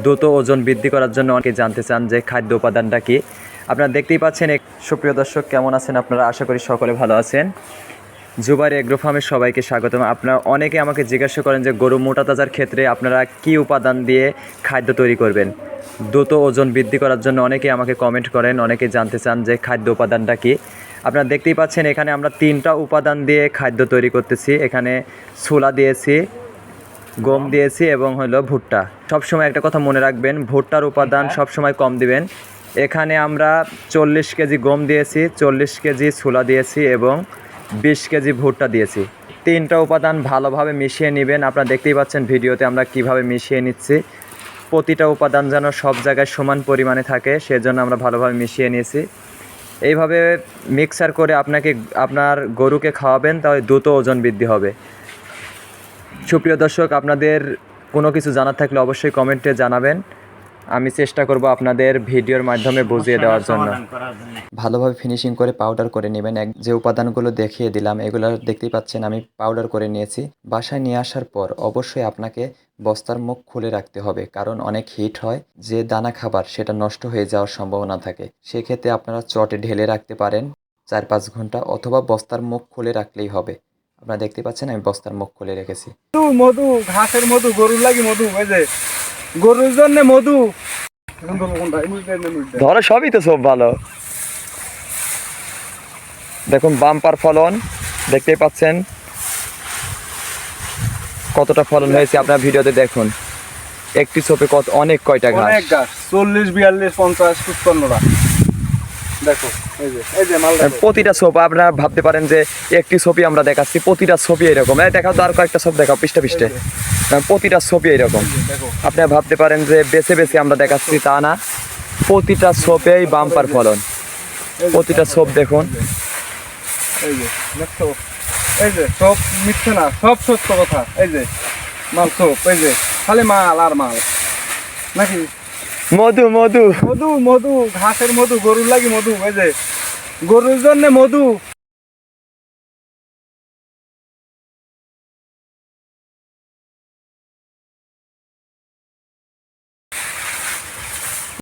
দ্রুত ওজন বৃদ্ধি করার জন্য অনেকে জানতে চান যে খাদ্য উপাদানটা কি। আপনারা দেখতেই পাচ্ছেন। সুপ্রিয় দর্শক, কেমন আছেন আপনারা? আশা করি সকলে ভালো আছেন। জুবাইর এগ্রো ফার্মের সবাইকে স্বাগতম। আপনারা অনেকে আমাকে জিজ্ঞাসা করেন যে গরু মোটা তাজার ক্ষেত্রে আপনারা কি উপাদান দিয়ে খাদ্য তৈরি করবেন। দ্রুত ওজন বৃদ্ধি করার জন্য অনেকে আমাকে কমেন্ট করেন, অনেকে জানতে চান যে খাদ্য উপাদানটা কি। আপনারা দেখতেই পাচ্ছেন এখানে আমরা 3টা উপাদান দিয়ে খাদ্য তৈরি করতেছি। এখানে ছোলা দিয়েছি, গম দিয়েছি এবং হলো ভুট্টা। সবসময় একটা কথা মনে রাখবেন, ভুট্টার উপাদান সবসময় কম দিবেন। এখানে আমরা 40 কেজি গম দিয়েছি, 40 কেজি ছোলা দিয়েছি এবং 20 কেজি ভুট্টা দিয়েছি। 3টা উপাদান ভালোভাবে মিশিয়ে নেবেন। আপনারা দেখতেই পাচ্ছেন ভিডিওতে আমরা কিভাবে মিশিয়ে নিচ্ছি। প্রতিটা উপাদান যেন সব জায়গায় সমান পরিমাণে থাকে, সেজন্য আমরা ভালোভাবে মিশিয়ে নিয়েছি। এইভাবে মিক্সার করে আপনার গরুকে খাওয়াবেন, তাহলে দ্রুত ওজন বৃদ্ধি হবে। সুপ্রিয় দর্শক, আপনাদের কোনো কিছু জানার থাকলে অবশ্যই কমেন্টে জানাবেন। আমি চেষ্টা করব আপনাদের ভিডিওর মাধ্যমে বুঝিয়ে দেওয়ার জন্য। ভালোভাবে ফিনিশিং করে পাউডার করে নেবেন। যে উপাদানগুলো দেখিয়ে দিলাম এগুলো দেখতেই পাচ্ছেন আমি পাউডার করে নিয়েছি। বাসায় নিয়ে আসার পর অবশ্যই আপনাকে বস্তার মুখ খুলে রাখতে হবে, কারণ অনেক হিট হয়। যে দানা খাবার সেটা নষ্ট হয়ে যাওয়ার সম্ভাবনা থাকে। সেক্ষেত্রে আপনারা চটে ঢেলে রাখতে পারেন 4-5 ঘন্টা, অথবা বস্তার মুখ খুলে রাখলেই হবে। আপনারা দেখতে পাচ্ছেন আমি বস্তার মুখ খুলে রেখেছি। মধু, ঘাসের মধু, গরুর লাগি মধু, এই যে গরুর জন্য মধু। ধরো সবই তো সব ভালো। দেখুন বাম্পার ফলন, দেখতেই পাচ্ছেন কতটা ফলন হয়েছে। আপনার ভিডিওতে দেখুন একটি ছোপে অনেক কয়টা ঘাস। অনেক ঘাস, 40, 42, 50, 55টা। দেখো এই যে মাল দেখো। প্রতিটা ছোপ আপনারা ভাবতে পারেন যে একটি ছবি আমরা দেখাচ্ছি, প্রতিটা ছবি এরকম। দেখাও তো আর কয়েকটা ছবি দেখাও পৃষ্ঠে পৃষ্ঠে। প্রতিটা ছবি এরকম। আপনারা ভাবতে পারেন যে বেছে বেছে আমরা দেখাচ্ছি, তা না। প্রতিটা ছোপেই বাম্পার ফলন। প্রতিটা ছোপ দেখুন। এই যে দেখছো, এই যে সব মিথ্যে না, সব সত্য কথা। এই যে মাল সব, এই যে খালি মাল আর মাল নাকি। মধু মধু মধু, মধু, ঘাসের মধু, গরুর লাগি মধু, এই যে গরুর জন্য মধু,